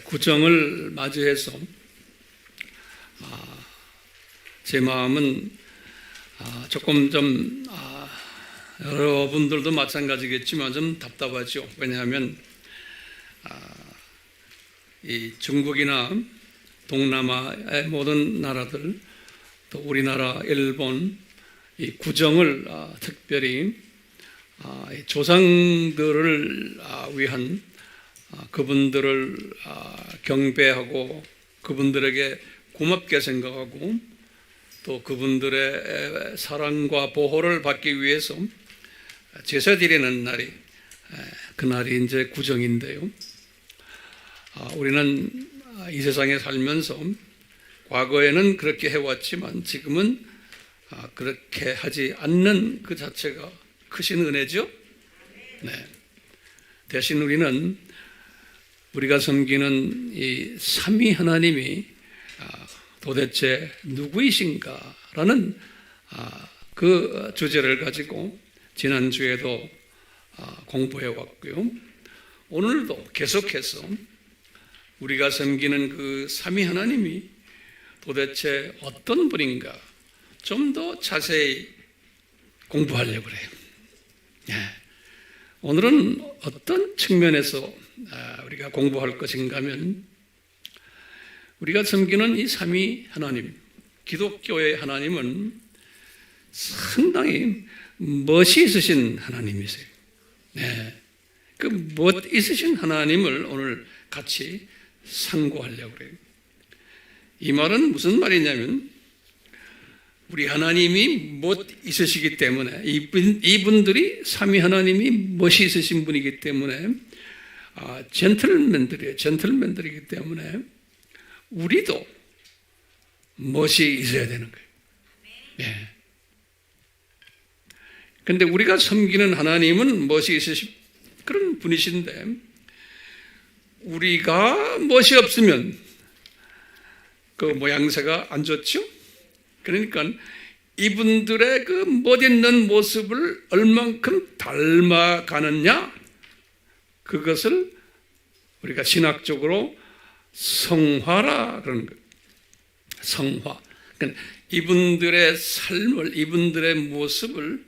구정을 맞이해서 제 마음은 조금 좀 여러분들도 마찬가지겠지만 좀 답답하죠. 왜냐하면 이 중국이나 동남아의 모든 나라들, 또 우리나라, 일본, 이 구정을 특별히 조상들을 위한 그분들을 경배하고 그분들에게 고맙게 생각하고 또 그분들의 사랑과 보호를 받기 위해서 제사 드리는 날이 그날이 이제 구정인데요. 우리는 이 세상에 살면서 과거에는 그렇게 해왔지만 지금은 그렇게 하지 않는 그 자체가 크신 은혜죠. 네. 대신 우리는 우리가 섬기는 이 삼위 하나님이 도대체 누구이신가라는 그 주제를 가지고 지난주에도 공부해 왔고요. 오늘도 계속해서 우리가 섬기는 그 삼위 하나님이 도대체 어떤 분인가 좀 더 자세히 공부하려고 그래요. 오늘은 어떤 측면에서 우리가 공부할 것인가 하면 우리가 섬기는 이 삼위 하나님, 기독교의 하나님은 상당히 멋이 있으신 하나님이세요. 그 멋 있으신 하나님을 오늘 같이 상고하려고 그래요. 이 말은 무슨 말이냐면 우리 하나님이 멋 있으시기 때문에 이분들이 삼위 하나님이 멋이 있으신 분이기 때문에 젠틀맨들이기 때문에 우리도 멋이 있어야 되는 거예요. 그런데 우리가 섬기는 하나님은 멋이 있으신 그런 분이신데 우리가 멋이 없으면 그 모양새가 안 좋죠? 그러니까 이분들의 그 멋있는 모습을 얼만큼 닮아가느냐 그것을 우리가 신학적으로 성화라 그러는 거예요. 성화. 그러니까 이분들의 삶을, 이분들의 모습을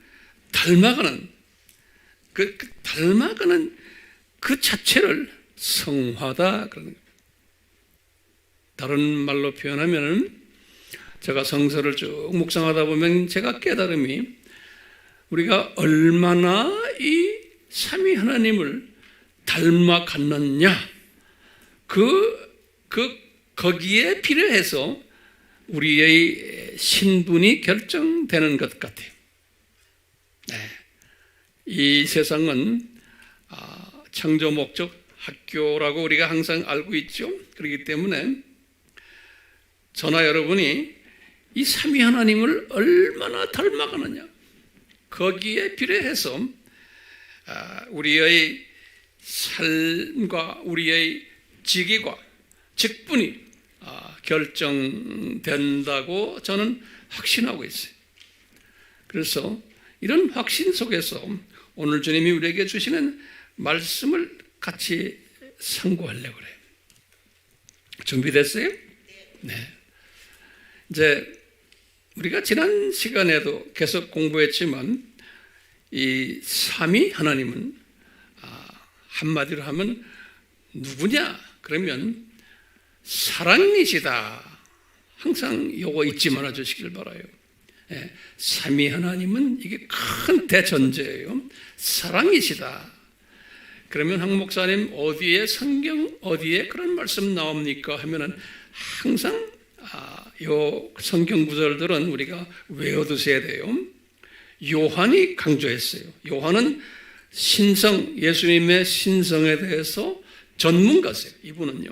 닮아가는 닮아가는 그 자체를 성화다 그러는 거예요. 다른 말로 표현하면 제가 성서를 쭉 묵상하다 보면 제가 깨달음이 우리가 얼마나 이 삼위 하나님을 닮아갔느냐 거기에 비례해서 우리의 신분이 결정되는 것 같아요. 이 세상은 창조 목적 학교라고 우리가 항상 알고 있죠. 그렇기 때문에 저나 여러분이 이 삼위 하나님을 얼마나 닮아가느냐 거기에 비례해서 우리의 삶과 우리의 직위과 직분이 결정된다고 저는 확신하고 있어요. 그래서 이런 확신 속에서 오늘 주님이 우리에게 주시는 말씀을 같이 상고하려고 그래요. 준비됐어요? 네. 이제 우리가 지난 시간에도 계속 공부했지만 이 삼위 하나님은 한마디로 하면 누구냐? 그러면 사랑이시다. 항상 요거 잊지 말아 주시길 바라요. 삼위 하나님은 이게 큰 대전제예요. 사랑이시다. 그러면 황 목사님 어디에 성경 어디에 그런 말씀 나옵니까? 하면은 항상 요 성경 구절들은 우리가 외워두셔야 돼요. 요한이 강조했어요. 요한은 신성, 예수님의 신성에 대해서 전문가세요. 이분은요.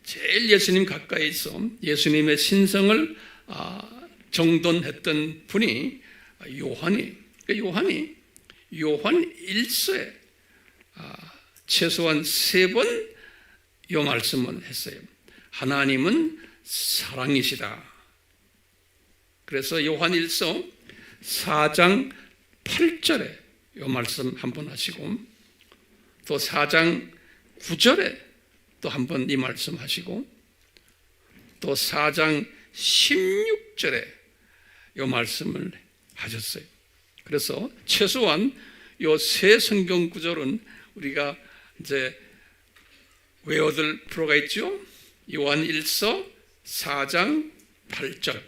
제일 예수님 가까이서 예수님의 신성을 정돈했던 분이 요한 1서에 최소한 3번 요 말씀을 했어요. 하나님은 사랑이시다. 그래서 요한 1서 4장 8절에 요 말씀 한번 하시고 또 4장 9절에 또 한 번 이 말씀하시고 또 4장 16절에 이 말씀을 하셨어요. 그래서 최소한 이 세 성경 구절은 우리가 이제 외워둘 필요가 있죠. 요한 1서 4장 8절,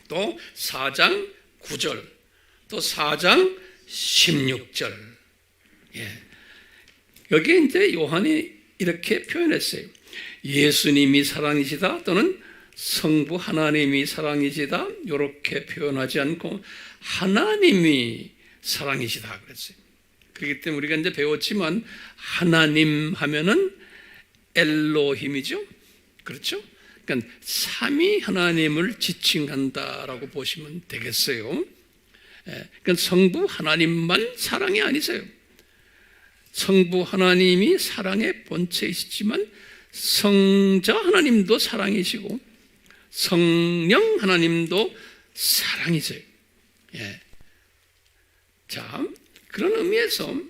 또 4장 9절, 또 4장 16절. 여기에 이제 요한이 이렇게 표현했어요. 예수님이 사랑이시다, 또는 성부 하나님이 사랑이시다, 이렇게 표현하지 않고 하나님이 사랑이시다 그랬어요. 그렇기 때문에 우리가 이제 배웠지만 하나님 하면은 엘로힘이죠. 그렇죠? 그러니까 삼위 하나님을 지칭한다라고 보시면 되겠어요. 그러니까 성부 하나님만 사랑이 아니세요. 성부 하나님이 사랑의 본체이시지만 성자 하나님도 사랑이시고 성령 하나님도 사랑이세요. 자, 그런 의미에서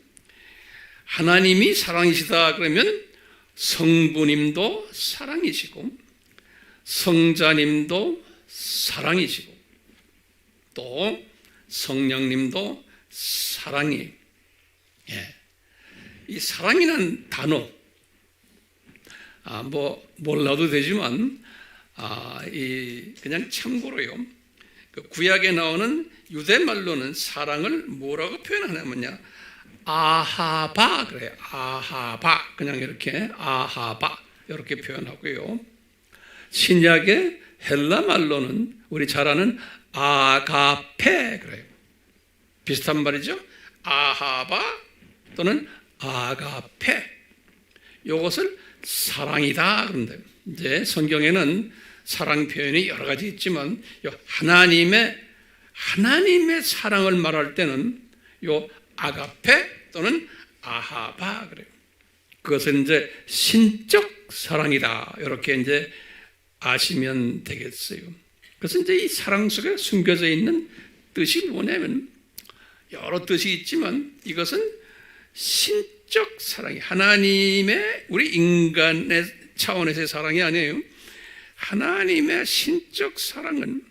하나님이 사랑이시다 그러면 성부님도 사랑이시고 성자님도 사랑이시고 또 성령님도 사랑이에요. 이 사랑이라는 단어, 몰라도 되지만, 그냥 참고로요. 그 구약에 나오는 유대 말로는 사랑을 뭐라고 표현하냐면요. 아하바 그래요. 아하바. 그냥 이렇게 아하바. 이렇게 표현하고요. 신약의 헬라 말로는 우리 잘 아는 아가페 그래요. 비슷한 말이죠. 아하바 또는 아가페. 이것을 사랑이다 그런다. 이제 성경에는 사랑 표현이 여러 가지 있지만 하나님의 사랑을 말할 때는 요 아가페 또는 아하바 그래요. 그것은 이제 신적 사랑이다. 이렇게 이제 아시면 되겠어요. 그래서 이제 이 사랑 속에 숨겨져 있는 뜻이 뭐냐면 여러 뜻이 있지만 이것은 신적 사랑이 하나님의 우리 인간의 차원에서의 사랑이 아니에요. 하나님의 신적 사랑은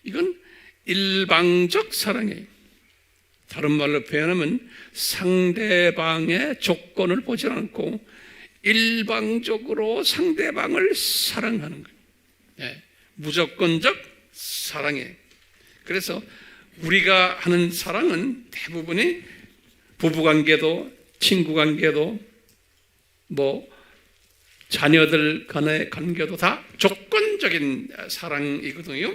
이건 일방적 사랑이에요. 다른 말로 표현하면 상대방의 조건을 보지 않고 일방적으로 상대방을 사랑하는 거예요. 무조건적 사랑이에요. 그래서 우리가 하는 사랑은 대부분이 부부관계도 친구관계도 자녀들 간의 관계도 다 조건적인 사랑이거든요.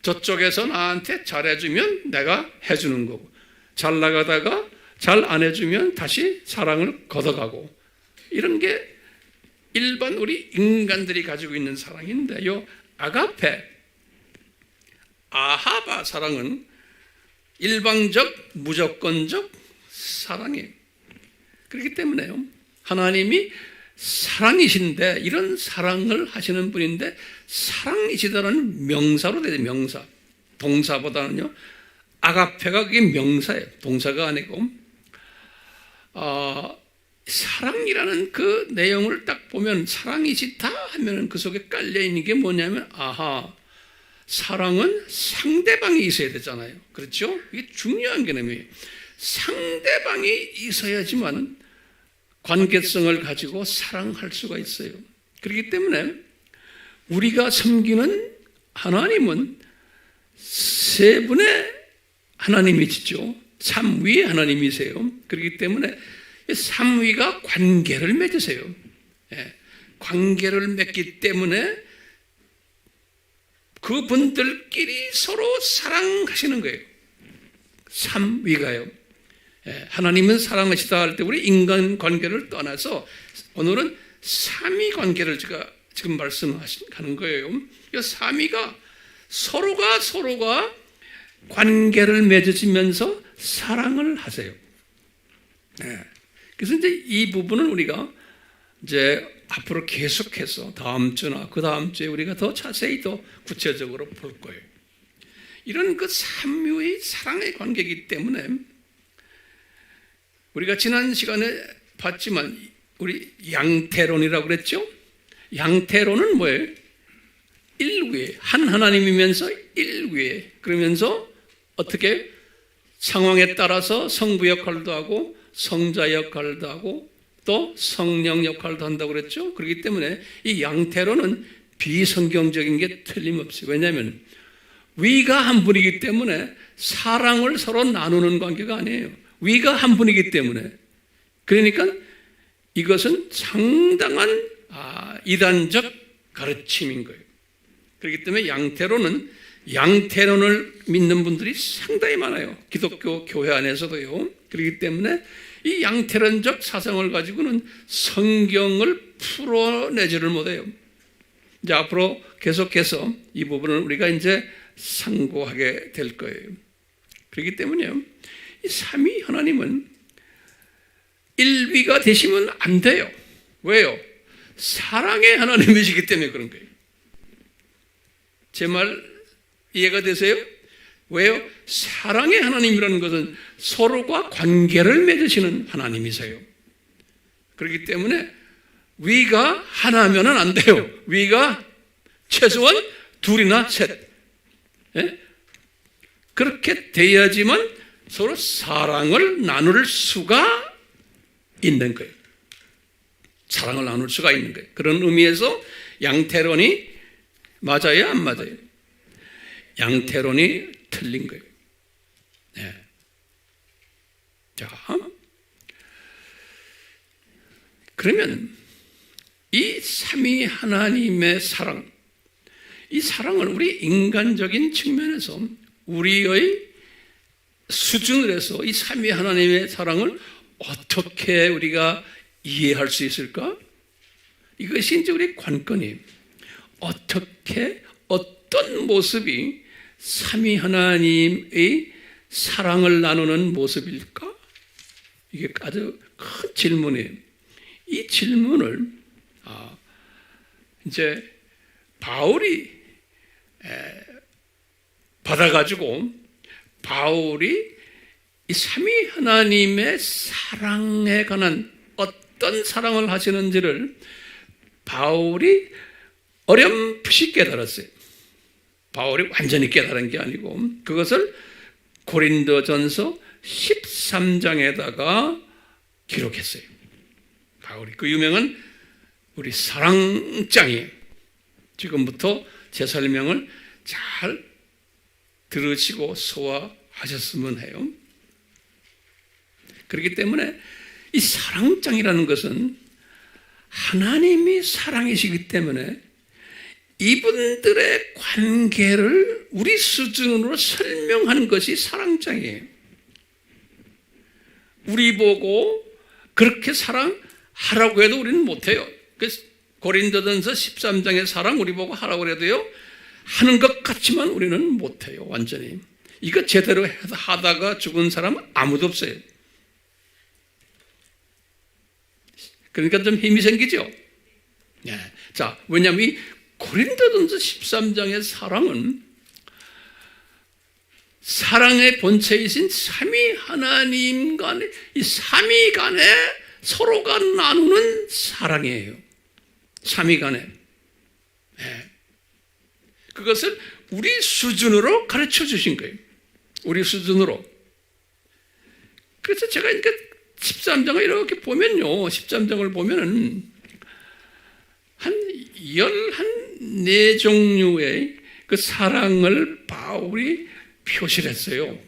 저쪽에서 나한테 잘해주면 내가 해주는 거고 잘 나가다가 잘 안 해주면 다시 사랑을 걷어가고 이런 게 일반 우리 인간들이 가지고 있는 사랑인데 요 아가페 아하바 사랑은 일방적 무조건적 사랑이에요. 그렇기 때문에요 하나님이 사랑이신데 이런 사랑을 하시는 분인데 사랑이시다라는 명사로 돼요. 명사. 동사보다는요 아가페가 그게 명사예요. 동사가 아니고 사랑이라는 그 내용을 딱 보면 사랑이시다 하면 그 속에 깔려있는 게 뭐냐면 사랑은 상대방이 있어야 되잖아요. 그렇죠? 이게 중요한 개념이에요. 상대방이 있어야지만 관계성을 가지고 사랑할 수가 있어요. 그렇기 때문에 우리가 섬기는 하나님은 세 분의 하나님이시죠. 삼위의 하나님이세요. 그렇기 때문에 삼위가 관계를 맺으세요. 관계를 맺기 때문에 그분들끼리 서로 사랑하시는 거예요. 삼위가요. 하나님은 사랑하시다 할 때 우리 인간 관계를 떠나서 오늘은 삼위 관계를 제가 지금 말씀하는 거예요. 이 삼위가 서로가 관계를 맺으시면서 사랑을 하세요. 그래서 이제 이 부분은 우리가 이제 앞으로 계속해서 다음 주나 그 다음 주에 우리가 더 자세히 더 구체적으로 볼 거예요. 이런 그 삼위의 사랑의 관계이기 때문에 우리가 지난 시간에 봤지만 우리 양태론이라고 그랬죠? 양태론은 뭐예요? 일위에, 한 하나님이면서 일위에, 그러면서 어떻게 상황에 따라서 성부 역할도 하고 성자 역할도 하고 또 성령 역할도 한다고 그랬죠? 그렇기 때문에 이 양태론은 비성경적인 게 틀림없어요. 왜냐하면 위가 한 분이기 때문에 사랑을 서로 나누는 관계가 아니에요. 위가 한 분이기 때문에. 그러니까 이것은 상당한 이단적 가르침인 거예요. 그렇기 때문에 양태론을 믿는 분들이 상당히 많아요. 기독교 교회 안에서도요. 그렇기 때문에 이 양태론적 사상을 가지고는 성경을 풀어내지를 못해요. 이제 앞으로 계속해서 이 부분을 우리가 이제 상고하게 될 거예요. 그렇기 때문에요, 이 삼위 하나님은 일위가 되시면 안 돼요. 왜요? 사랑의 하나님이시기 때문에 그런 거예요. 제 말 이해가 되세요? 왜요? 사랑의 하나님이라는 것은 서로가 관계를 맺으시는 하나님이세요. 그렇기 때문에 위가 하나면은 안 돼요. 위가 최소한 둘이나 셋. 예? 그렇게 돼야지만 서로 사랑을 나눌 수가 있는 거예요. 사랑을 나눌 수가 있는 거예요. 그런 의미에서 양태론이 맞아요, 안 맞아요? 양태론이 틀린 거예요. 네. 자, 그러면 이 삼위 하나님의 사랑, 이 사랑을 우리 인간적인 측면에서 우리의 수준을 해서 이 삼위 하나님의 사랑을 어떻게 우리가 이해할 수 있을까? 이것이 이제 우리 관건이에요. 어떻게, 어떤 모습이 삼위 하나님의 사랑을 나누는 모습일까? 이게 아주 큰 질문이에요. 이 질문을 이제 바울이 받아가지고 바울이 이 삼위 하나님의 사랑에 관한 어떤 사랑을 하시는지를 바울이 어렴풋이 깨달았어요. 바울이 완전히 깨달은 게 아니고 그것을 고린도전서 13장에다가 기록했어요. 바울이 그 유명한 우리 사랑장이에요. 지금부터 제 설명을 잘 들으시고 소화하셨으면 해요. 그렇기 때문에 이 사랑장이라는 것은 하나님이 사랑이시기 때문에 이분들의 관계를 우리 수준으로 설명하는 것이 사랑장이에요. 우리 보고 그렇게 사랑하라고 해도 우리는 못해요. 고린도전서 13장의 사랑 우리 보고 하라고 해도요, 하는 것 같지만 우리는 못해요. 완전히. 이거 제대로 하다가 죽은 사람은 아무도 없어요. 그러니까 좀 힘이 생기죠. 네. 자, 왜냐하면 이 고린도전서 13장의 사랑은 사랑의 본체이신 삼위 하나님 간의 이 삼위 간에 서로가 나누는 사랑이에요. 삼위 간에. 네. 그것을 우리 수준으로 가르쳐 주신 거예요. 우리 수준으로. 그래서 제가 이렇게 13장을 이렇게 보면요, 13장을 보면은 한 14종류의 그 사랑을 바울이 표시를 했어요.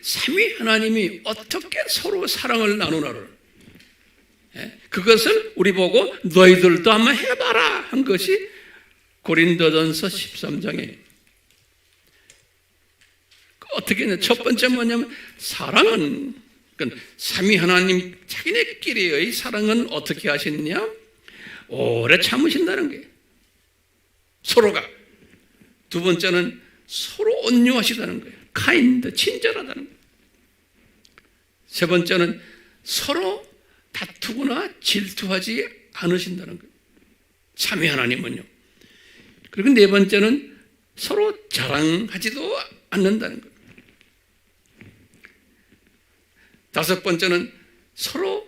삼위 하나님이 어떻게 서로 사랑을 나누나를, 그것을 우리 보고 너희들도 한번 해봐라 한 것이 고린도전서 13장에. 어떻게 했냐? 첫 번째 뭐냐면 사랑은, 그러니까 삼위 하나님 자기네끼리의 사랑은 어떻게 하시느냐? 오래 참으신다는 게 서로가. 두 번째는 서로 온유하시다는 거예요. 카인드, 친절하다는 거예요. 세 번째는 서로 다투거나 질투하지 않으신다는 거예요. 삼위 하나님은요. 그리고 네 번째는 서로 자랑하지도 않는다는 거예요. 다섯 번째는 서로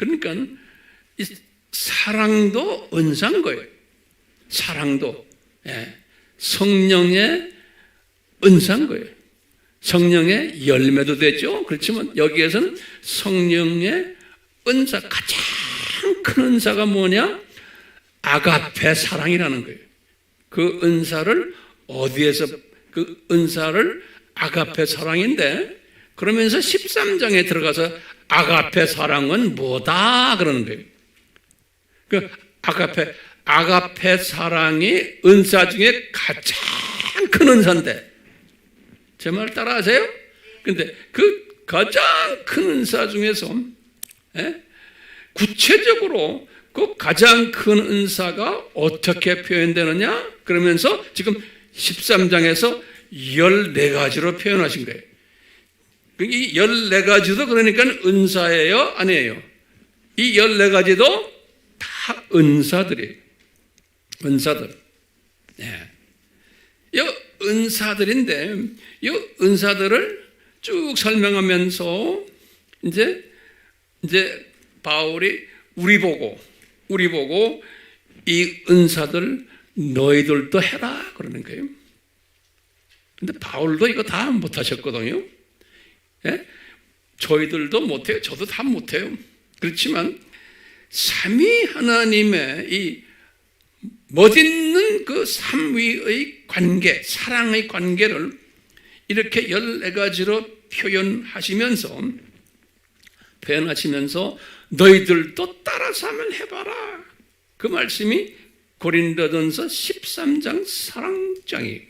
그러니까 이 사랑도 은사인 거예요. 사랑도 성령의 은사인 거예요. 성령의 열매도 되죠. 그렇지만 여기에서는 성령의 은사, 가장 큰 은사가 뭐냐? 아가페 사랑이라는 거예요. 그 은사를 어디에서, 그 은사를 아가페 사랑인데, 그러면서 13장에 들어가서 아가페 사랑은 뭐다 그러는 거예요. 그 아가페 사랑이 은사 중에 가장 큰 은사인데, 제 말 따라하세요? 근데 그 가장 큰 은사 중에서 구체적으로 그 가장 큰 은사가 어떻게 표현되느냐? 그러면서 지금 13장에서 14가지로 표현하신 거예요. 이 14가지도 그러니까 은사예요? 아니에요? 이 14가지도 다 은사들이에요. 은사들. 이 은사들인데, 이 은사들을 쭉 설명하면서 이제 바울이 우리 보고 이 은사들 너희들도 해라 그러는 거예요. 근데 바울도 이거 다 못하셨거든요. 저희들도 못해요. 저도 다 못해요. 그렇지만 삼위 하나님의 이 멋있는 그 삼위의 관계, 사랑의 관계를 이렇게 14가지로 표현하시면서 너희들도 따라서 한번 해봐라. 그 말씀이 고린도전서 13장 사랑장이에요.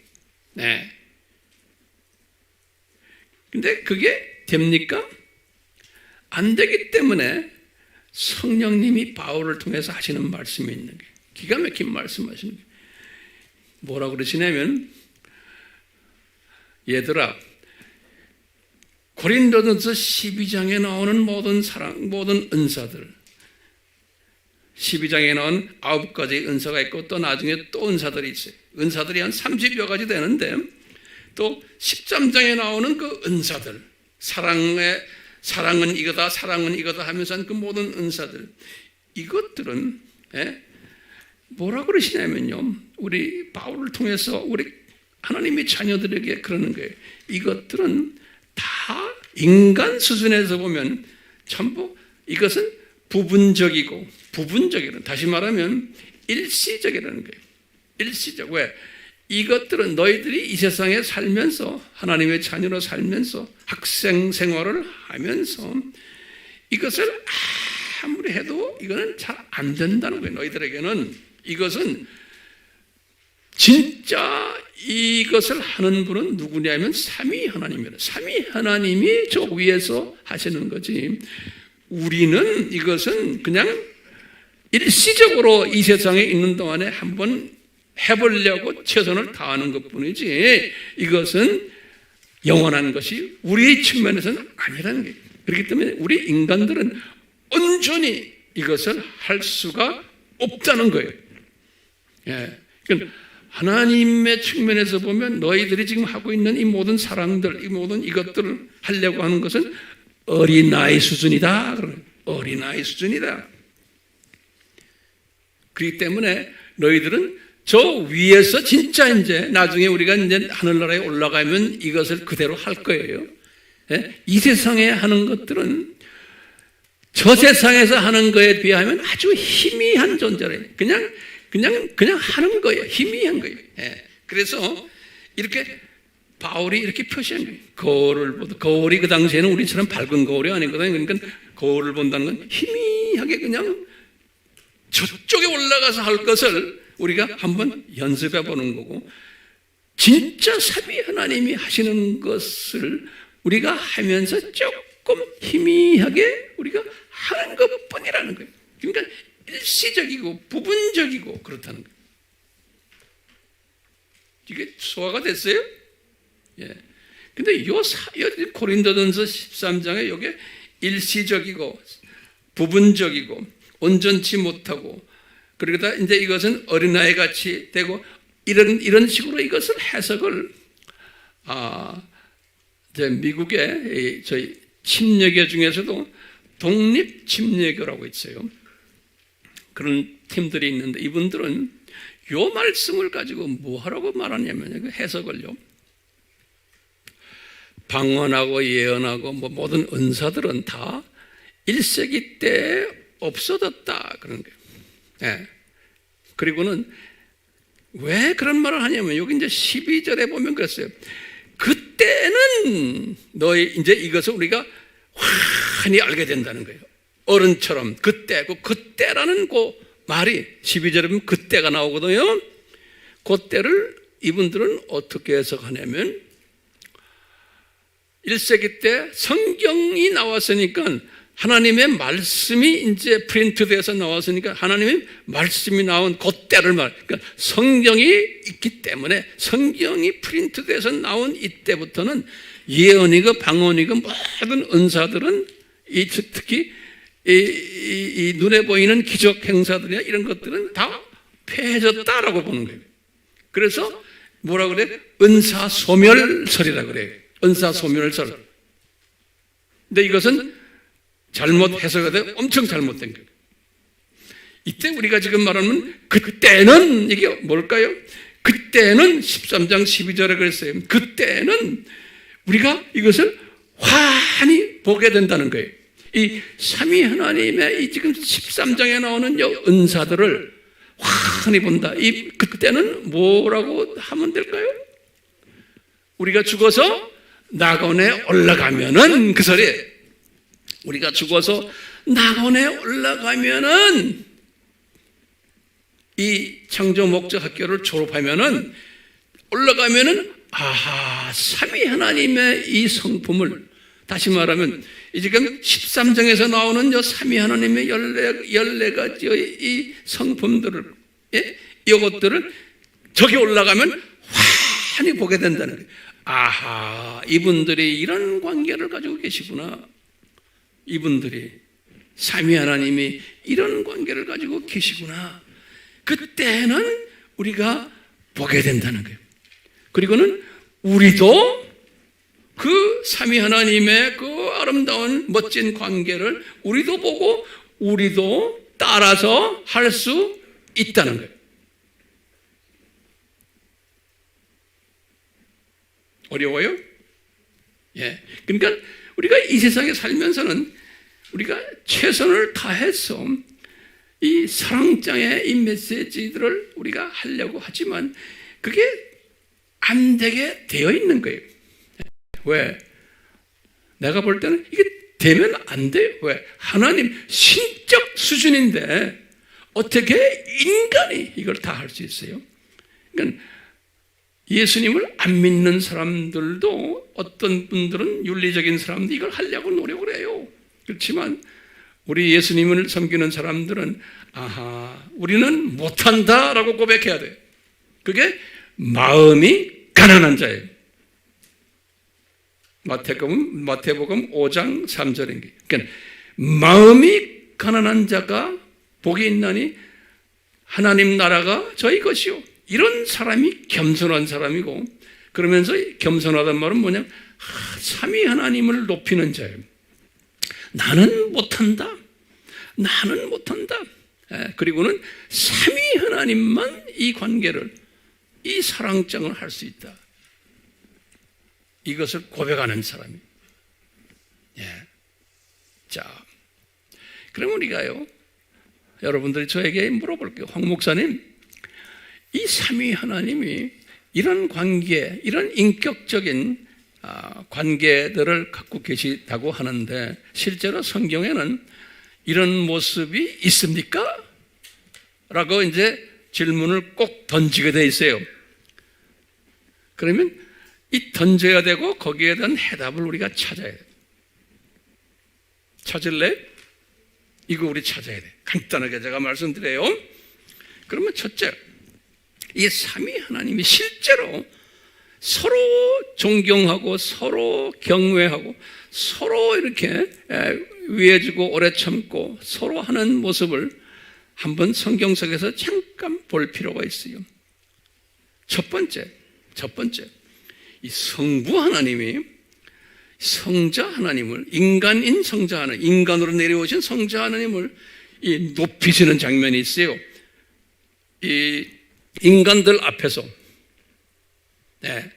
근데 그게 됩니까? 안 되기 때문에 성령님이 바울을 통해서 하시는 말씀이 있는 거예요. 기가 막힌 말씀하시는 거예요. 뭐라고 그러시냐면, 얘들아, 고린도전서 12장에 나오는 모든 은사들, 12장에 나온 9가지 은사가 있고 또 나중에 또 은사들이 있어요. 은사들이 한 30여 가지 되는데, 또 13장에 나오는 그 은사들, 사랑은 이거다 하면서 한 그 모든 은사들, 이것들은 뭐라고 그러시냐면요, 우리 바울을 통해서 우리 하나님의 자녀들에게 그러는 거예요. 이것들은 다 인간 수준에서 보면 전부 이것은 부분적이고, 다시 말하면 일시적이라는 거예요. 일시적. 왜? 이것들은 너희들이 이 세상에 살면서, 하나님의 자녀로 살면서, 학생 생활을 하면서 이것을 아무리 해도 이거는 잘 안 된다는 거예요. 너희들에게는 이것은 진짜 이것을 하는 분은 누구냐면 삼위 하나님이에요. 삼위 하나님이 저 위에서 하시는 거지. 우리는 이것은 그냥 일시적으로 이 세상에 있는 동안에 한번 해보려고 최선을 다하는 것뿐이지, 이것은 영원한 것이 우리 측면에서는 아니라는 거예요. 그렇기 때문에 우리 인간들은 온전히 이것을 할 수가 없다는 거예요. 그러니까 하나님의 측면에서 보면 너희들이 지금 하고 있는 이 모든 사랑들, 이 모든 이것들을 하려고 하는 것은 어린아이 수준이다. 어린아이 수준이다. 그렇기 때문에 너희들은 저 위에서 진짜 이제 나중에 우리가 이제 하늘나라에 올라가면 이것을 그대로 할 거예요. 이 세상에 하는 것들은 저 세상에서 하는 거에 비하면 아주 희미한 존재래요. 그냥 하는 거예요. 희미한 거예요. 그래서 이렇게 바울이 이렇게 표시한 거예요. 거울이 그 당시에는 우리처럼 밝은 거울이 아니거든요. 그러니까 거울을 본다는 건 희미하게 그냥 저쪽에 올라가서 할 것을 우리가 한번 연습해 보는 거고, 진짜 삼위 하나님이 하시는 것을 우리가 하면서 조금 희미하게 우리가 하는 것뿐이라는 거예요. 그러니까 일시적이고 부분적이고 그렇다는 거예요. 이게 소화가 됐어요? 근데 고린도전서 13장에 이게 일시적이고 부분적이고 온전치 못하고, 그러다 이제 이것은 어린아이 같이 되고, 이런 식으로 이것을 해석을 이제 미국의 저희 침례교 중에서도 독립침례교라고 있어요. 그런 팀들이 있는데 이분들은 요 말씀을 가지고 뭐 하라고 말하냐면 해석을요. 방언하고 예언하고 뭐 모든 은사들은 다 1세기 때 없어졌다 그런 거예요. 네. 그리고는 왜 그런 말을 하냐면 여기 이제 12절에 보면 그랬어요. 그때는 너희 이제 이것을 우리가 환히 알게 된다는 거예요. 어른처럼 그때, 그때라는 그 말이 12절에 보면 그때가 나오거든요. 그때를 이분들은 어떻게 해석하냐면 1세기 때 성경이 나왔으니까 하나님의 말씀이 이제 프린트돼서 나왔으니까 하나님의 말씀이 나온 그때를 그러니까 성경이 있기 때문에 성경이 프린트돼서 나온 이때부터는 예언이고 방언이고 모든 은사들은 특히 이 눈에 보이는 기적 행사들이나 이런 것들은 다 폐해졌다라고 보는 거예요. 그래서 뭐라 그래? 은사소멸설이라 그래요. 은사소멸설. 근데 이것은 잘못 해석이 돼 엄청 잘못된 거예요. 이때 우리가 지금 말하는 그때는 이게 뭘까요? 그때는 13장 12절에 그랬어요. 그때는 우리가 이것을 환히 보게 된다는 거예요. 이 삼위 하나님의 이 지금 13장에 나오는 은사들을 환히 본다. 이 그때는 뭐라고 하면 될까요? 우리가 죽어서 낙원에 올라가면은 그 소리. 우리가 죽어서 낙원에 올라가면은 이 창조 목적 학교를 졸업하면은 올라가면은 아하 삼위 하나님의 이 성품을 다시 말하면 지금 13장에서 나오는 저 삼위 하나님의 14가지의 이 성품들을 이것들을 저기 올라가면 환히 보게 된다는 거예요. 아하 이분들이 이런 관계를 가지고 계시구나. 이분들이 삼위 하나님이 이런 관계를 가지고 계시구나. 그때는 우리가 보게 된다는 거예요. 그리고는 우리도 그 삼위 하나님의 그 아름다운 멋진 관계를 우리도 보고 우리도 따라서 할 수 있다는 거예요. 어려워요? 예. 그러니까 우리가 이 세상에 살면서는 우리가 최선을 다해서 이 사랑장의 이 메시지들을 우리가 하려고 하지만 그게 안 되게 되어 있는 거예요. 왜? 내가 볼 때는 이게 되면 안 돼요. 왜? 하나님 신적 수준인데 어떻게 인간이 이걸 다 할 수 있어요? 그러니까 예수님을 안 믿는 사람들도 어떤 분들은 윤리적인 사람들이 이걸 하려고 노력을 해요. 그렇지만 우리 예수님을 섬기는 사람들은 아하 우리는 못한다라고 고백해야 돼요. 그게 마음이 가난한 자예요. 마태복음 5장 3절인 게 그러니까 마음이 가난한 자가 복이 있나니 하나님 나라가 저희 것이요. 이런 사람이 겸손한 사람이고 그러면서 겸손하단 말은 뭐냐? 삼위 하나님을 높이는 자예요. 나는 못한다. 나는 못한다. 그리고는 삼위 하나님만 이 관계를 이 사랑장을 할 수 있다. 이것을 고백하는 사람이. 예. 자, 그럼 우리가요. 여러분들이 저에게 물어볼게요. 황 목사님, 이 삼위 하나님이 이런 관계, 이런 인격적인 관계들을 갖고 계시다고 하는데 실제로 성경에는 이런 모습이 있습니까? 라고 이제 질문을 꼭 던지게 돼 있어요. 그러면 이 던져야 되고 거기에 대한 해답을 우리가 찾아야 돼요. 찾을래? 이거 우리 찾아야 돼. 간단하게 제가 말씀드려요. 그러면 첫째, 이 삼위 하나님이 실제로 서로 존경하고 서로 경외하고 서로 이렇게 위해주고 오래 참고 서로 하는 모습을 한번 성경 속에서 잠깐 볼 필요가 있어요. 첫 번째, 이 성부 하나님이 성자 하나님을, 인간인 성자 하나님, 인간으로 내려오신 성자 하나님을 높이시는 장면이 있어요. 이 인간들 앞에서. 네.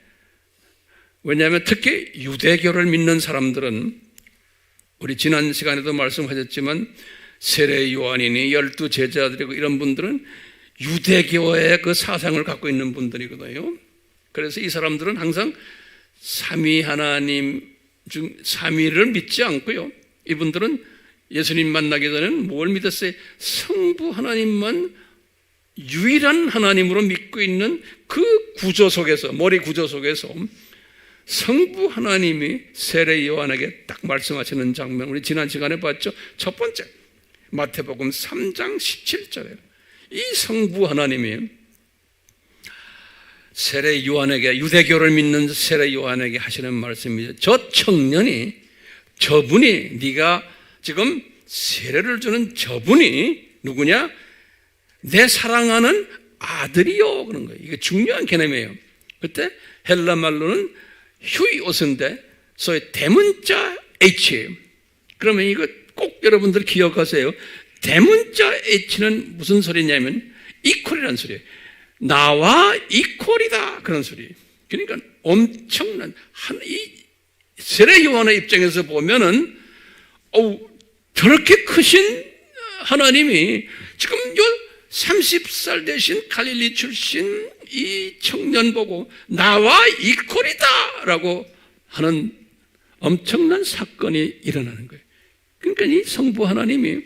왜냐하면 특히 유대교를 믿는 사람들은, 우리 지난 시간에도 말씀하셨지만 세례 요한이니 12 제자들이고 이런 분들은 유대교의 그 사상을 갖고 있는 분들이거든요. 그래서 이 사람들은 항상 삼위 하나님 중 삼위를 믿지 않고요. 이분들은 예수님 만나기 전에는 뭘 믿었어요? 성부 하나님만 유일한 하나님으로 믿고 있는 그 구조 속에서, 머리 구조 속에서 성부 하나님이 세례 요한에게 딱 말씀하시는 장면, 우리 지난 시간에 봤죠. 첫 번째 마태복음 3장 17절에 이 성부 하나님이 세례 요한에게, 유대교를 믿는 세례 요한에게 하시는 말씀이죠. 저 청년이, 저분이, 네가 지금 세례를 주는 저분이 누구냐? 내 사랑하는 아들이요, 그런 거예요. 이게 중요한 개념이에요. 그때 헬라 말로는 휴이오스인데 소위 대문자 H예요. 그러면 이거 꼭 여러분들 기억하세요. 대문자 H는 무슨 소리냐면 이퀄이라는 소리예요. 나와 이퀄이다, 그런 소리. 그러니까 엄청난 이 세례 요한의 입장에서 보면은 저렇게 크신 하나님이 지금 30살 되신 갈릴리 출신 이 청년 보고 나와 이퀄이다 라고 하는 엄청난 사건이 일어나는 거예요. 그러니까 이 성부 하나님이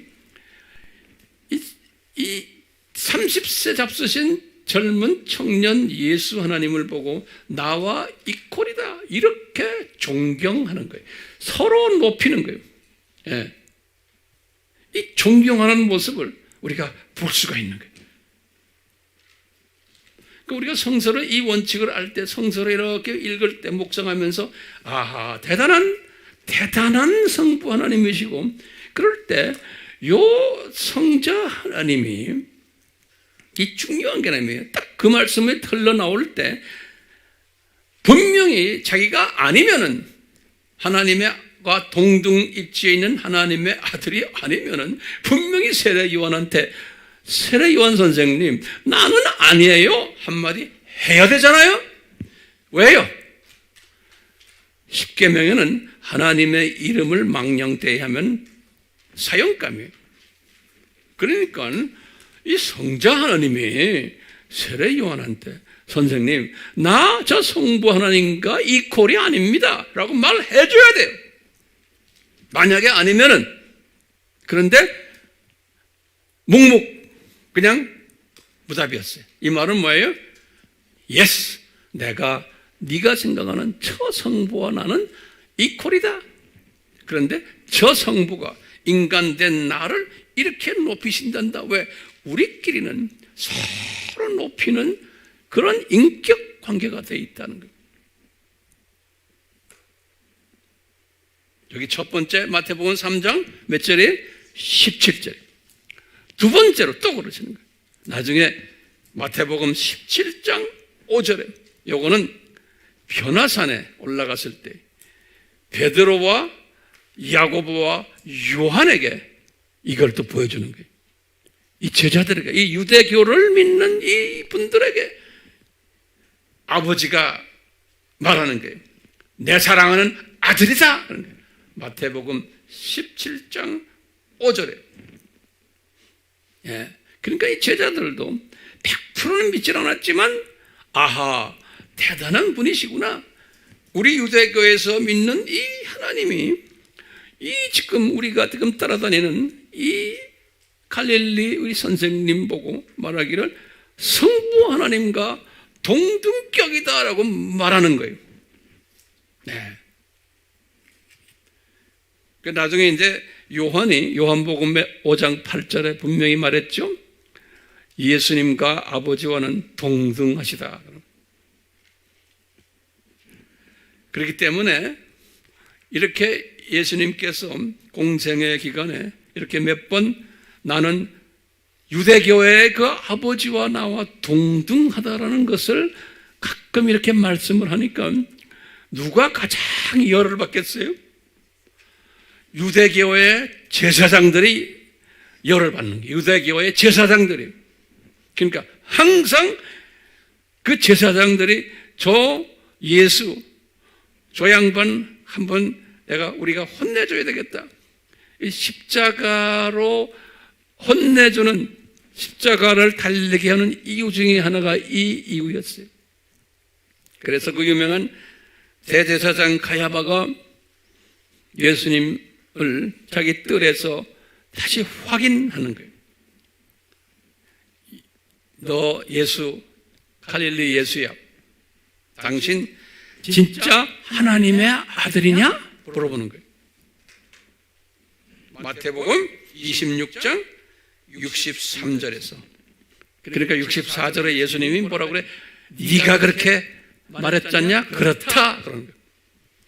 이 30세 잡수신 젊은 청년 예수 하나님을 보고 나와 이퀄이다 이렇게 존경하는 거예요. 서로 높이는 거예요. 예. 이 존경하는 모습을 우리가 볼 수가 있는 거예요. 우리가 성서를, 이 원칙을 알 때, 성서를 이렇게 읽을 때, 묵상하면서 아하, 대단한 성부 하나님이시고, 그럴 때 요 성자 하나님이 이 중요한 개념이에요. 딱 그 말씀이 흘러나올 때 분명히 자기가 아니면은, 하나님과 동등일치에 있는 하나님의 아들이 아니면은 분명히 세례 요한한테 세례 요한 선생님, 나는 아니에요 한마디 해야 되잖아요. 왜요? 십계명에는 하나님의 이름을 망령되이하면 사형감이에요. 그러니까 이 성자 하나님이 세례 요한한테 선생님, 나 저 성부 하나님과 이퀄이 아닙니다 라고 말해줘야 돼요. 만약에 아니면은, 그런데 묵묵 그냥 무답이었어요. 이 말은 뭐예요? 예스, 네가 생각하는 저 성부와 나는 이퀄이다. 그런데 저 성부가 인간된 나를 이렇게 높이신단다. 왜? 우리끼리는 서로 높이는 그런 인격 관계가 되어 있다는 거예요. 여기 첫 번째 마태복음 3장 몇 절에? 17절. 두 번째로 또 그러시는 거예요. 나중에 마태복음 17장 5절에, 요거는 변화산에 올라갔을 때 베드로와 야고보와 요한에게 이걸 또 보여주는 거예요. 이 제자들에게, 이 유대교를 믿는 이 분들에게 아버지가 말하는 거예요. 내 사랑하는 아들이다. 마태복음 17장 5절에. 예. 그러니까 이 제자들도 100%는 믿질 않았지만, 아하, 대단한 분이시구나. 우리 유대교에서 믿는 이 하나님이, 이 지금 우리가 지금 따라다니는 이 갈릴리 우리 선생님 보고 말하기를 성부 하나님과 동등격이다라고 말하는 거예요. 네. 나중에 이제 요한복음의 5장 8절에 분명히 말했죠. 예수님과 아버지와는 동등하시다. 그렇기 때문에 이렇게 예수님께서 공생의 기간에 이렇게 몇 번 나는 유대교의 그 아버지와 나와 동등하다라는 것을 가끔 이렇게 말씀을 하니까 누가 가장 열을 받겠어요? 유대교의 제사장들이 열을 받는 게 유대교의 제사장들이. 그러니까 항상 그 제사장들이 저 예수, 저 양반 한번 우리가 혼내줘야 되겠다. 이 십자가로 혼내주는, 십자가를 달리게 하는 이유 중에 하나가 이 이유였어요. 그래서 그 유명한 대제사장 가야바가 예수님을 자기 뜰에서 다시 확인하는 거예요. 너 예수, 갈릴리 예수야. 당신 진짜 하나님의 아들이냐? 물어보는 거예요. 마태복음 26장 63절에서. 그러니까 64절에 예수님이 뭐라고 그래? 네가 그렇게 말했잖냐? 그렇다. 그러는 거예요.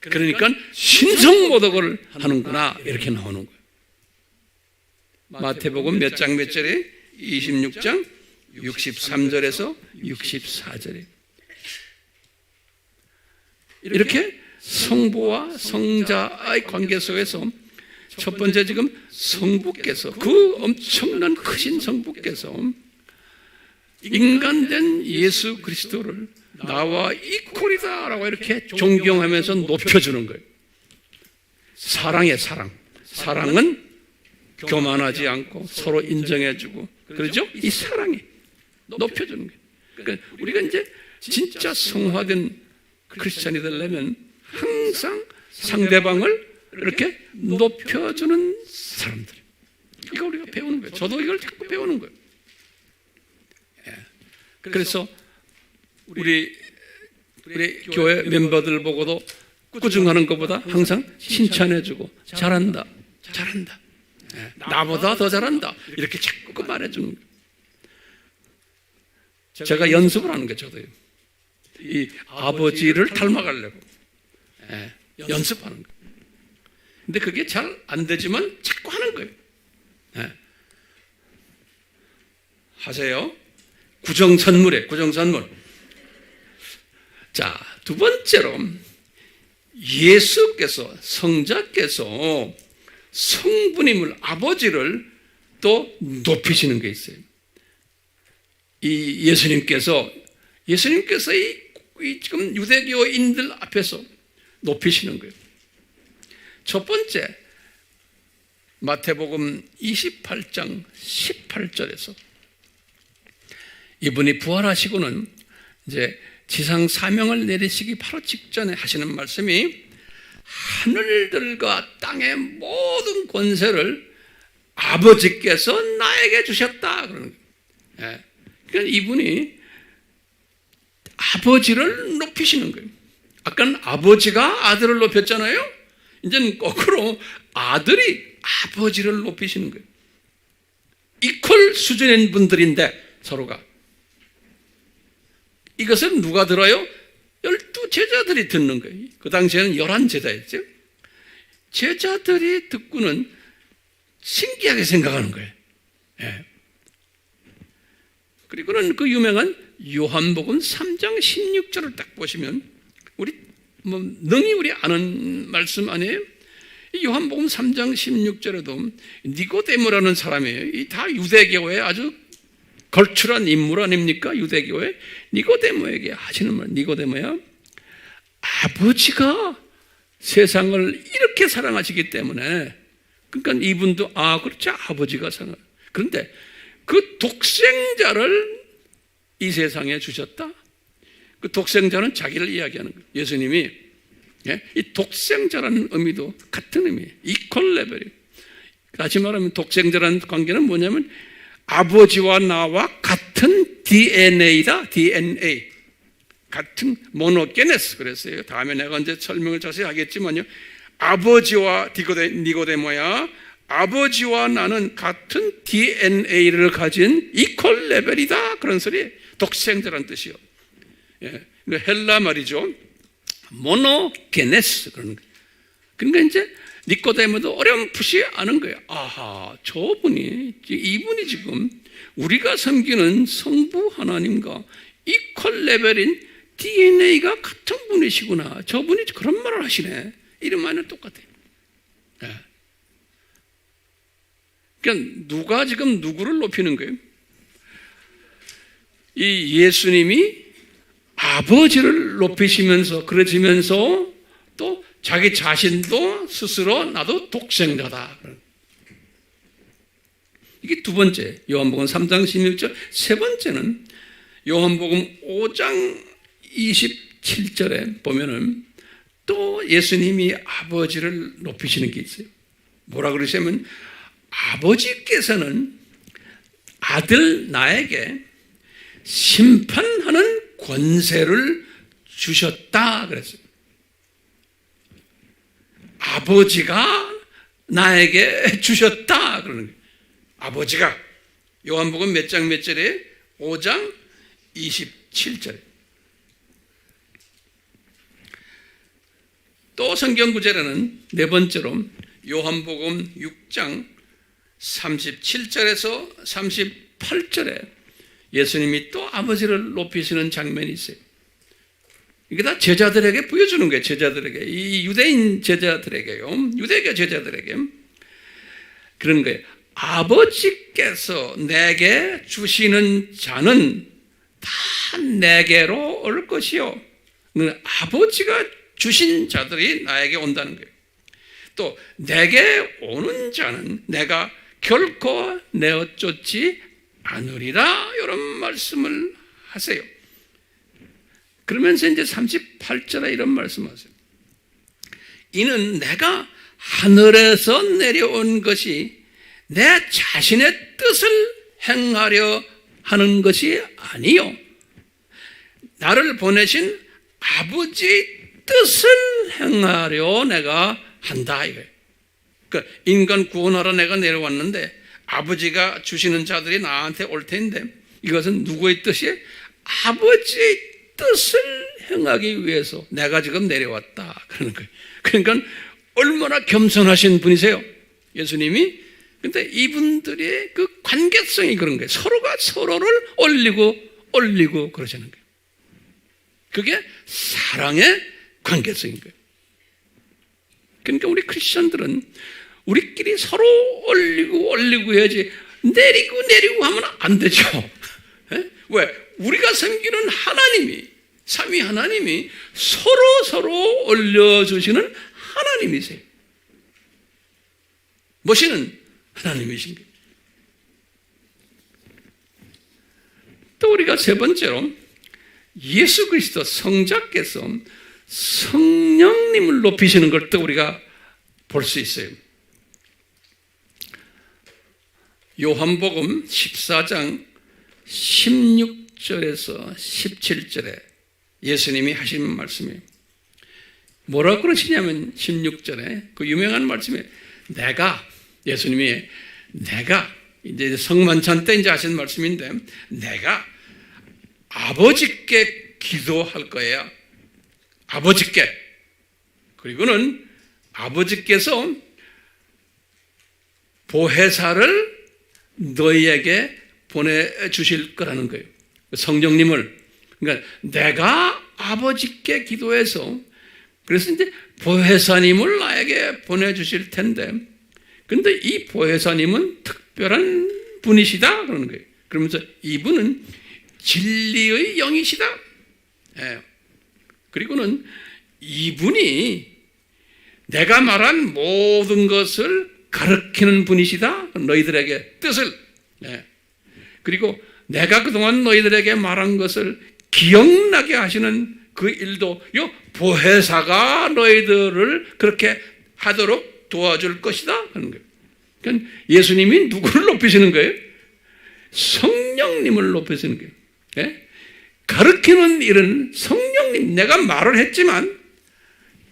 그러니까 신성모독을 하는구나. 이렇게 나오는 거예요. 마태복음 몇 장 몇 절에? 26장 63절에서 64절에. 이렇게 성부와 성자의 관계 속에서 첫 번째 지금 성부께서, 그 엄청난 크신 성부께서 인간된 예수 그리스도를 나와 이퀄이다라고 이렇게 존경하면서 높여주는 거예요. 사랑의 사랑. 사랑은 교만하지 않고 서로 인정해주고, 그렇죠? 이 사랑이 높여주는 거예요. 그러니까 우리가 이제 진짜 성화된 크리스찬이 되려면 항상 상대방을 이렇게 높여주는 사람들. 이거 우리가 배우는 거예요. 저도 이걸 자꾸 배우는 거예요. 그래서 우리 교회 멤버들 보고도 꾸중하는 것보다 항상 칭찬해주고 잘한다, 잘한다, 나보다 더 잘한다, 이렇게 자꾸 말해주는 거예요. 제가 연습을 하는 거예요. 저도요. 이 아버지를 닮아가려고 연습하는 거예요. 근데 그게 잘 안 되지만 자꾸 하는 거예요. 하세요. 구정선물에 구정선물. 자, 두 번째로 예수께서, 성자께서 성부님을, 아버지를 또 높이시는 게 있어요. 이 예수님께서 이 지금 유대교인들 앞에서 높이시는 거예요. 첫 번째, 마태복음 28장 18절에서 이분이 부활하시고는 이제 지상 사명을 내리시기 바로 직전에 하시는 말씀이 하늘들과 땅의 모든 권세를 아버지께서 나에게 주셨다. 그러는 거예요. 그러니까 이분이 아버지를 높이시는 거예요. 아까는 아버지가 아들을 높였잖아요. 이제는 거꾸로 아들이 아버지를 높이시는 거예요. 이퀄 수준인 분들인데 서로가. 이것은 누가 들어요? 12제자들이 듣는 거예요. 그 당시에는 11제자였죠. 제자들이 듣고는 신기하게 생각하는 거예요. 그리고는 그 유명한 요한복음 3장 16절을 딱 보시면 능히 우리 아는 말씀 아니에요? 이 요한복음 3장 16절에도 니고데모라는 사람이에요. 이 다 유대교의 아주 걸출한 인물 아닙니까? 유대교의 니고데모에게 하시는 말. 니고데모야, 아버지가 세상을 이렇게 사랑하시기 때문에, 그러니까 이분도 그렇죠, 아버지가 사랑. 그런데 그 독생자를 이 세상에 주셨다. 그 독생자는 자기를 이야기하는 거예요. 예수님이 이 독생자라는 의미도 같은 의미예요. 이퀄 레벨이에요. 다시 말하면 독생자라는 관계는 뭐냐면 아버지와 나와 같은 DNA다. DNA. 같은 모노게네스 그랬어요. 다음에 내가 이제 설명을 자세히 하겠지만요. 아버지와 니고데모야, 아버지와 나는 같은 DNA를 가진 이퀄 레벨이다. 그런 소리예요. 독생자라는 뜻이요. 헬라 말이죠. 모노게네스 그런 거예요. 그러니까 이제 니고데모도 어렴풋이 아는 거예요. 아하, 이분이 지금 우리가 섬기는 성부 하나님과 이퀄 레벨인 DNA가 같은 분이시구나. 저분이 그런 말을 하시네. 이런 말은 똑같아요. 예. 그러니까 누가 지금 누구를 높이는 거예요? 이 예수님이 아버지를 높이시면서 그러시면서 또 자기 자신도 스스로 나도 독생자다. 이게 두 번째, 요한복음 3장 16절. 세 번째는 요한복음 5장 27절에 보면은 또 예수님이 아버지를 높이시는 게 있어요. 뭐라 그러시냐면 아버지께서는 아들 나에게 심판하는 권세를 주셨다 그랬어요. 아버지가 나에게 주셨다 그러는 거예요. 아버지가 요한복음 몇 장 몇 절에 5장 27절에 또 성경 구절에는 네 번째로 요한복음 6장 37절에서 38절에 예수님이 또 아버지를 높이시는 장면이 있어요. 이게 다 제자들에게 보여주는 거예요. 제자들에게, 이 유대인 제자들에게요. 유대교 제자들에게 그런 거예요. 아버지께서 내게 주시는 자는 다 내게로 올 것이요. 아버지가 주신 자들이 나에게 온다는 거예요. 또 내게 오는 자는 내가 결코 내어 쫓지 않으리라, 이런 말씀을 하세요. 그러면서 이제 38절에 이런 말씀하세요. 이는 내가 하늘에서 내려온 것이 내 자신의 뜻을 행하려 하는 것이 아니요 나를 보내신 아버지의 뜻을 행하려 내가 한다 이거예요. 그러니까 인간 구원하러 내가 내려왔는데 아버지가 주시는 자들이 나한테 올 텐데 이것은 누구의 뜻이에요? 아버지의 뜻을 행하기 위해서 내가 지금 내려왔다 그러는 거예요. 그러니까 얼마나 겸손하신 분이세요, 예수님이. 근데 이분들의 그 관계성이 그런 거예요. 서로가 서로를 올리고 그러시는 거예요. 그게 사랑의 관계성인 거예요. 그러니까 우리 크리스천들은 우리끼리 서로 올리고 해야지 내리고 하면 안 되죠. 왜? 우리가 섬기는 하나님이, 삼위 하나님이 서로 올려주시는 하나님이세요. 모시는 하나님이신 거예요. 또 우리가 세 번째로 예수 그리스도 성자께서 성령님을 높이시는 걸 또 우리가 볼 수 있어요. 요한복음 14장 16절에서 17절에 예수님이 하신 말씀이에요. 뭐라고 그러시냐면 16절에 그 유명한 말씀에 예수님이 이제 성만찬 때 이제 하신 말씀인데 내가 아버지께 기도할 거예요. 아버지께. 그리고는 아버지께서 보혜사를 너희에게 보내주실 거라는 거예요. 성령님을. 그러니까 내가 아버지께 기도해서 그래서 이제 보혜사님을 나에게 보내주실 텐데 근데 이 보혜사님은 특별한 분이시다 그러는 거예요. 그러면서 이분은 진리의 영이시다. 예. 그리고는 이분이 내가 말한 모든 것을 가르치는 분이시다. 너희들에게 뜻을. 예. 그리고 내가 그동안 너희들에게 말한 것을 기억나게 하시는 그 일도 요 보혜사가 너희들을 그렇게 하도록 도와줄 것이다 하는 거예요. 그러니까 예수님이 누구를 높이시는 거예요? 성령님을 높이시는 거예요. 예? 가르치는 일은 성령님, 내가 말을 했지만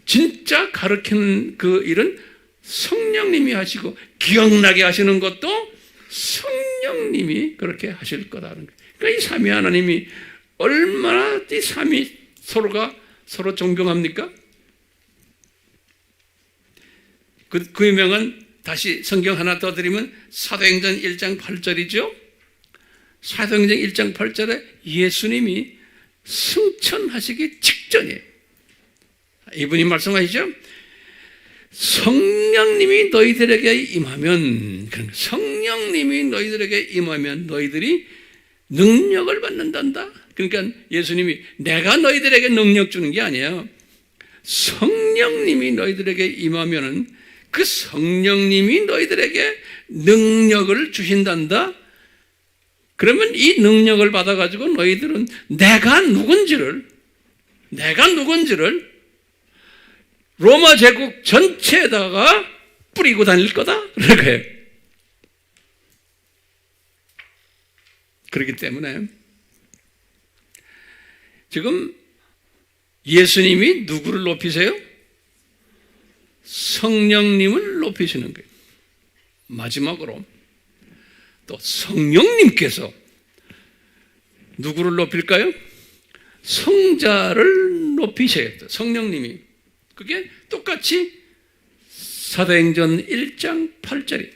진짜 가르치는 그 일은 성령님이 하시고 기억나게 하시는 것도 성령님이 그렇게 하실 거다는 거예요. 그러니까 이 삼위 하나님이 얼마나 이 삼위 서로가 서로 존경합니까? 그 유명한 다시 성경 하나 더 드리면 사도행전 1장 8절이죠. 사도행전 1장 8절에 예수님이 승천하시기 직전이에요. 이분이 말씀하시죠. 성령님이 너희들에게 임하면, 성령님이 너희들에게 임하면 너희들이 능력을 받는단다. 그러니까 예수님이 내가 너희들에게 능력 주는 게 아니에요. 성령님이 너희들에게 임하면은 그 성령님이 너희들에게 능력을 주신단다. 그러면 이 능력을 받아가지고 너희들은 내가 누군지를 로마 제국 전체에다가 뿌리고 다닐 거다. 그래요. 그렇기 때문에 지금 예수님이 누구를 높이세요? 성령님을 높이시는 거예요. 마지막으로 또 성령님께서 누구를 높일까요? 성자를 높이셔야겠다. 성령님이. 그게 똑같이 사도행전 1장 8절이에요.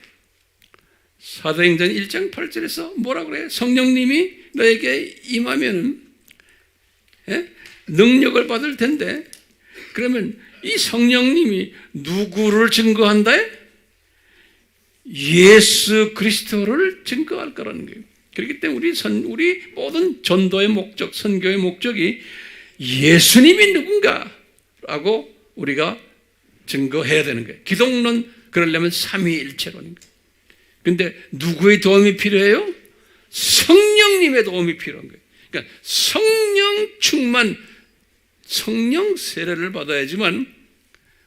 사도행전 1장 8절에서 뭐라고 그래요? 성령님이 너에게 임하면 능력을 받을 텐데, 그러면 이 성령님이 누구를 증거한다? 예수 그리스도를 증거할 거라는 거예요. 그렇기 때문에 우리 모든 전도의 목적, 선교의 목적이 예수님이 누군가라고 우리가 증거해야 되는 거예요. 기독론 그러려면 삼위일체론인 거예요. 그런데 누구의 도움이 필요해요? 성령님의 도움이 필요한 거예요. 그러니까 성령 충만, 성령 세례를 받아야지만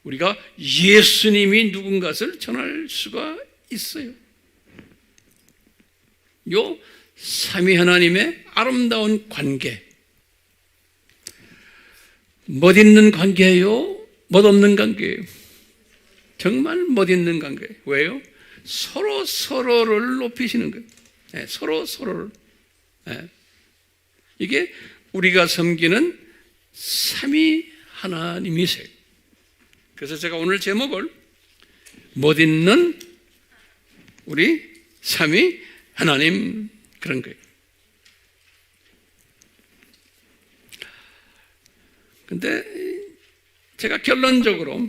우리가 예수님이 누군가를 전할 수가 있어요. 요 삼위 하나님의 아름다운 관계, 멋있는 관계예요? 멋없는 관계예요? 정말 멋있는 관계예요. 왜요? 서로 서로를 높이시는 거예요. 네, 서로 서로를. 네. 이게 우리가 섬기는 삼위 하나님이세요. 그래서 제가 오늘 제목을 멋있는 우리 삼위 하나님, 그런 거예요. 근데 제가 결론적으로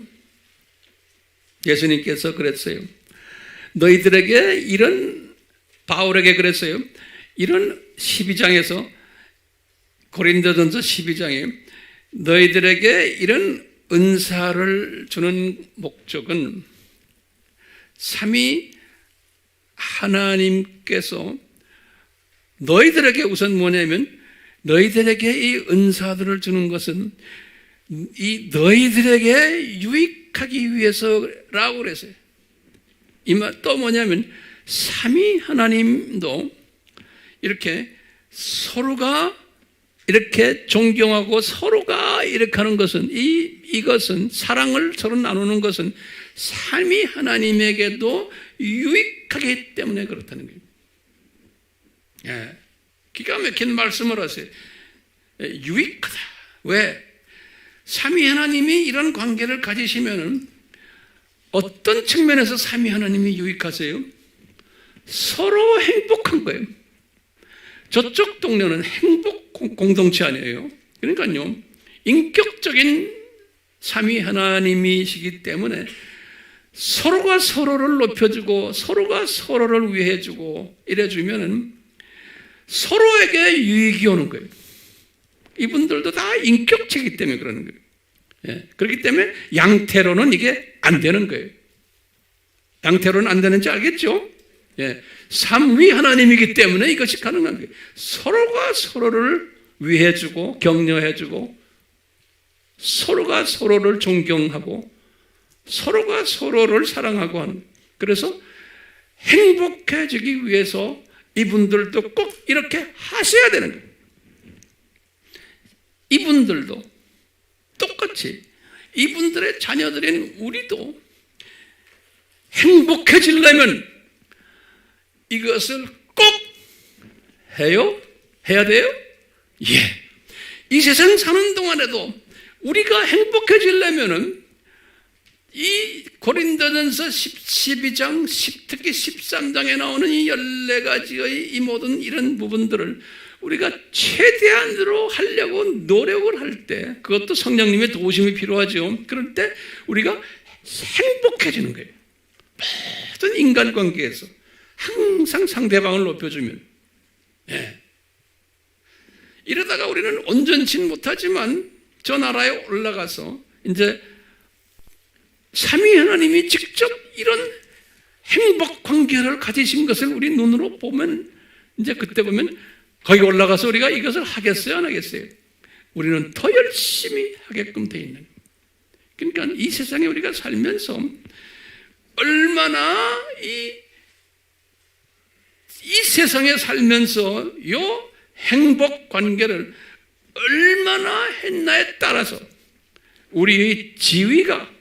예수님께서 그랬어요. 너희들에게 이런, 바울에게 그랬어요. 이런 12장에서, 고린도전서 12장에 너희들에게 이런 은사를 주는 목적은 삼위 하나님께서 너희들에게 우선 뭐냐면, 너희들에게 이 은사들을 주는 것은 이 너희들에게 유익하기 위해서라고 그랬어요. 이 말 또 뭐냐면, 삼위 하나님도 이렇게 서로가 이렇게 존경하고 서로가 이렇게 하는 것은, 이것은 사랑을 서로 나누는 것은 삼위 하나님에게도 유익하기 때문에 그렇다는 거예요. 예, 기가 막힌 말씀을 하세요. 유익하다. 왜? 삼위 하나님이 이런 관계를 가지시면은 어떤 측면에서 삼위 하나님이 유익하세요? 서로 행복한 거예요. 저쪽 동료는 행복 공동체 아니에요. 그러니까요, 인격적인 삼위 하나님이시기 때문에 서로가 서로를 높여주고 서로가 서로를 위해주고 이래주면은 서로에게 유익이 오는 거예요. 이분들도 다 인격체이기 때문에 그러는 거예요. 예, 그렇기 때문에 양태로는 이게 안 되는 거예요. 양태로는 안 되는지 알겠죠? 예, 삼위 하나님이기 때문에 이것이 가능한 거예요. 서로가 서로를 위해주고 격려해주고 서로가 서로를 존경하고 서로가 서로를 사랑하고 하는 거예요. 그래서 행복해지기 위해서 이분들도 꼭 이렇게 하셔야 되는 거예요. 이분들도 똑같이 이분들의 자녀들인 우리도 행복해지려면 이것을 꼭 해요? 해야 돼요? 예. 이 세상 사는 동안에도 우리가 행복해지려면은 이 고린도전서 12장, 특히 13장에 나오는 이 14가지의 이 모든 이런 부분들을 우리가 최대한으로 하려고 노력을 할 때, 그것도 성령님의 도우심이 필요하죠. 그럴 때 우리가 행복해지는 거예요. 모든 인간관계에서 항상 상대방을 높여주면. 예. 이러다가 우리는 온전치는 못하지만 저 나라에 올라가서 이제 삼위 하나님이 직접 이런 행복 관계를 가지신 것을 우리 눈으로 보면, 이제 그때 보면 거기 올라가서 우리가 이것을 하겠어요, 안 하겠어요? 우리는 더 열심히 하게끔 돼 있는. 그러니까 이 세상에 우리가 살면서 얼마나 이 세상에 살면서 요 행복 관계를 얼마나 했나에 따라서 우리의 지위가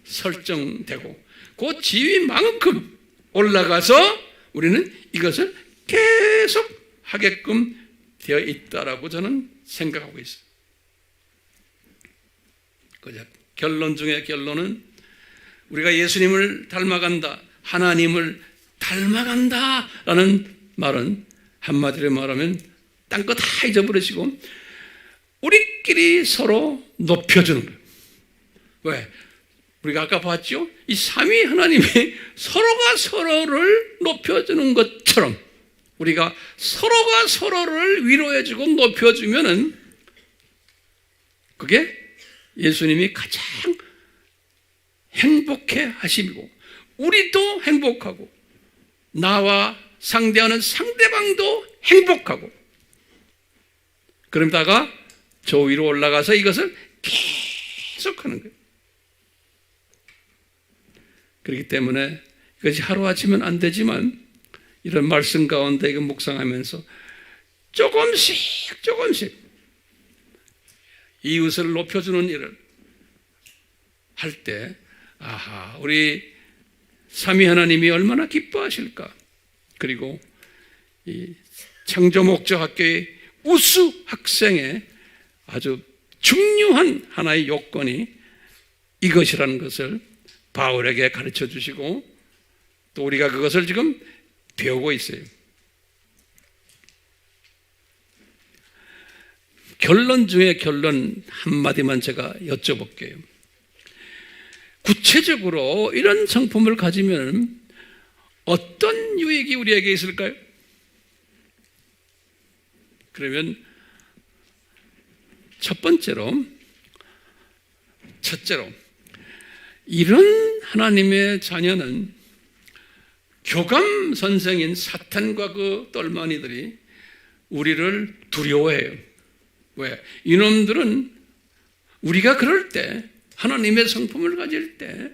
설정되고 그 지위만큼 올라가서 우리는 이것을 계속 하게끔 되어 있다라고 저는 생각하고 있어요. 그죠? 결론 중에 결론은 우리가 예수님을 닮아간다, 하나님을 닮아간다라는 말은 한마디로 말하면 딴 거 다 잊어버리시고 우리끼리 서로 높여주는 거예요. 왜? 우리가 아까 봤죠? 이 삼위 하나님이 서로가 서로를 높여주는 것처럼 우리가 서로가 서로를 위로해주고 높여주면은 그게 예수님이 가장 행복해 하심이고 우리도 행복하고 나와 상대하는 상대방도 행복하고 그러다가 저 위로 올라가서 이것을 계속하는 거예요. 그렇기 때문에 이것이 하루아침은 안 되지만 이런 말씀 가운데 이거 묵상하면서 조금씩 이웃을 높여주는 일을 할 때 아하, 우리 삼위 하나님이 얼마나 기뻐하실까. 그리고 이 창조목적학교의 우수 학생의 아주 중요한 하나의 요건이 이것이라는 것을 바울에게 가르쳐 주시고 또 우리가 그것을 지금 배우고 있어요. 결론 중에 결론 한마디만 제가 여쭤볼게요. 구체적으로 이런 성품을 가지면 어떤 유익이 우리에게 있을까요? 그러면 첫째로 이런 하나님의 자녀는 교감 선생인 사탄과 그 똘마니들이 우리를 두려워해요. 왜? 이놈들은 우리가 그럴 때 하나님의 성품을 가질 때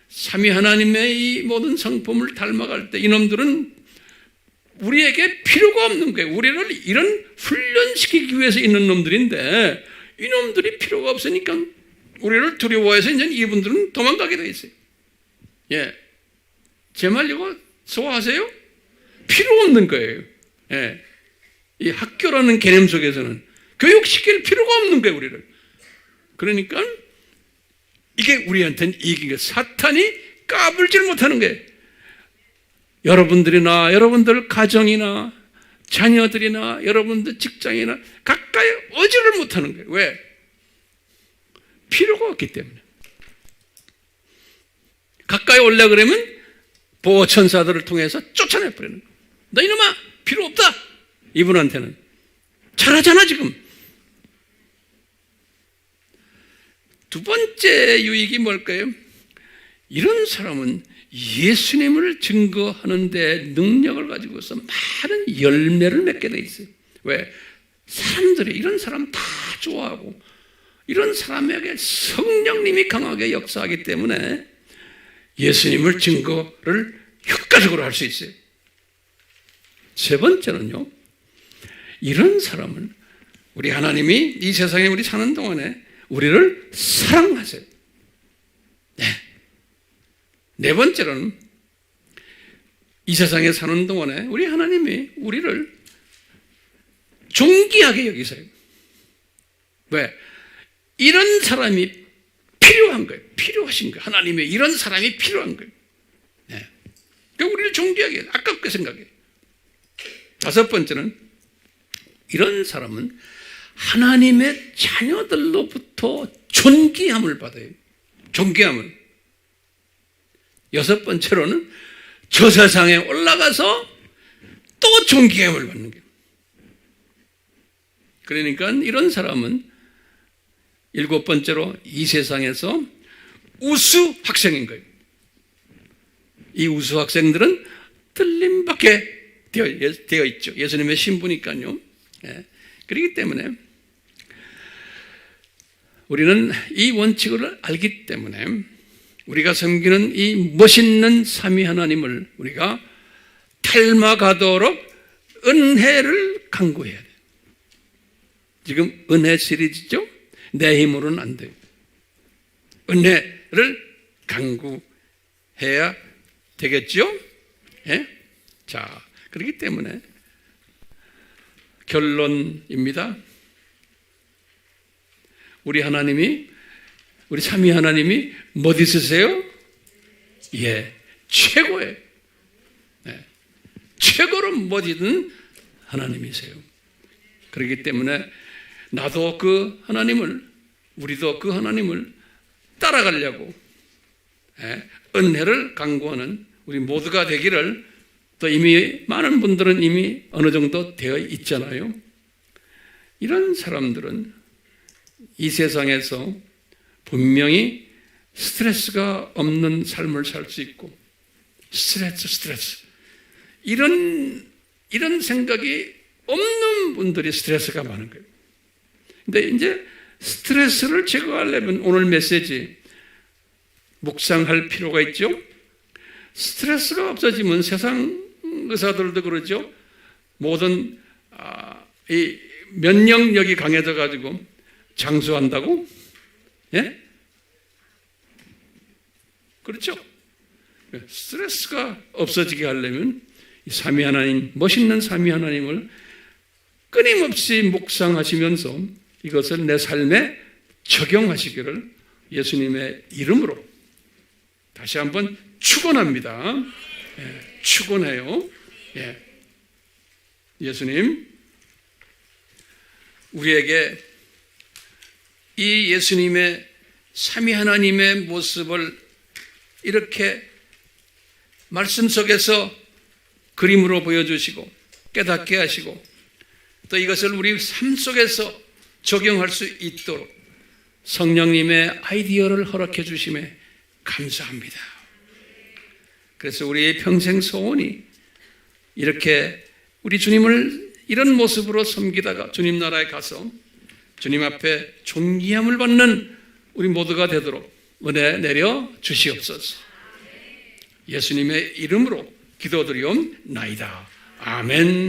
삼위 하나님의 이 모든 성품을 닮아갈 때 이놈들은 우리에게 필요가 없는 거예요. 우리를 이런 훈련시키기 위해서 있는 놈들인데 이놈들이 필요가 없으니까 우리를 두려워해서 이제 이분들은 도망가게 돼 있어요. 예. 제 말 이거 소화하세요? 필요 없는 거예요. 예. 이 학교라는 개념 속에서는 교육시킬 필요가 없는 거예요, 우리를. 그러니까 이게 우리한테는 이익인 거예요. 사탄이 까불질 못하는 거예요. 여러분들이나 여러분들 가정이나 자녀들이나 여러분들 직장이나 가까이 오지를 못하는 거예요. 왜? 필요가 없기 때문에. 가까이 오려고 그러면 보호천사들을 통해서 쫓아내버리는 거예요. 너 이놈아 필요 없다. 이분한테는. 잘하잖아 지금. 두 번째 유익이 뭘까요? 이런 사람은 예수님을 증거하는 데 능력을 가지고서 많은 열매를 맺게 돼 있어요. 왜? 사람들이 이런 사람 다 좋아하고 이런 사람에게 성령님이 강하게 역사하기 때문에 예수님을 증거를 효과적으로 할 수 있어요. 세 번째는요, 이런 사람은 우리 하나님이 이 세상에 우리 사는 동안에 우리를 사랑하세요. 네 번째로는 이 세상에 사는 동안에 우리 하나님이 우리를 존귀하게 여기세요. 왜? 이런 사람이 필요한 거예요. 필요하신 거예요. 하나님의 이런 사람이 필요한 거예요. 네. 그러니까 우리를 존귀하게, 아깝게 생각해요. 다섯 번째는 이런 사람은 하나님의 자녀들로부터 존귀함을 받아요. 존귀함을. 여섯 번째로는 저 세상에 올라가서 또 존귀함을 받는 거예요. 그러니까 이런 사람은 일곱 번째로 이 세상에서 우수 학생인 거예요. 이 우수 학생들은 틀림밖에 되어 있죠. 예수님의 신부니까요. 그렇기 때문에 우리는 이 원칙을 알기 때문에 우리가 섬기는 이 멋있는 삼위 하나님을 우리가 닮아가도록 은혜를 강구해야 돼요. 지금 은혜 시리즈죠? 내 힘으로는 안 돼요. 은혜를 강구해야 되겠죠? 예? 자, 그렇기 때문에 결론입니다. 우리 삼위 하나님이 뭐 있으세요? 예, 최고예요. 네. 최고로 멋있는 하나님이세요. 그렇기 때문에 나도 그 하나님을, 우리도 그 하나님을 따라가려고 은혜를 강구하는 우리 모두가 되기를, 또 이미 많은 분들은 이미 어느 정도 되어 있잖아요. 이런 사람들은 이 세상에서 분명히 스트레스가 없는 삶을 살 수 있고, 스트레스. 이런 생각이 없는 분들이 스트레스가 많은 거예요. 근데 이제 스트레스를 제거하려면 오늘 메시지 묵상할 필요가 있죠. 스트레스가 없어지면 세상 의사들도 그러죠. 모든 이 면역력이 강해져 가지고 장수한다고? 예? 그렇죠? 스트레스가 없어지게 하려면 이 삼위 하나님, 멋있는 삼위 하나님을 끊임없이 묵상하시면서 이것을 내 삶에 적용하시기를 예수님의 이름으로 다시 한번 축원합니다. 예, 축원해요. 예. 예수님, 우리에게 이 예수님의 삼위 하나님의 모습을 이렇게 말씀 속에서 그림으로 보여주시고 깨닫게 하시고 또 이것을 우리 삶 속에서 적용할 수 있도록 성령님의 아이디어를 허락해 주심에 감사합니다. 그래서 우리의 평생 소원이 이렇게 우리 주님을 이런 모습으로 섬기다가 주님 나라에 가서 주님 앞에 존귀함을 받는 우리 모두가 되도록 은혜 내려 주시옵소서. 예수님의 이름으로 기도드리옵나이다. 아멘.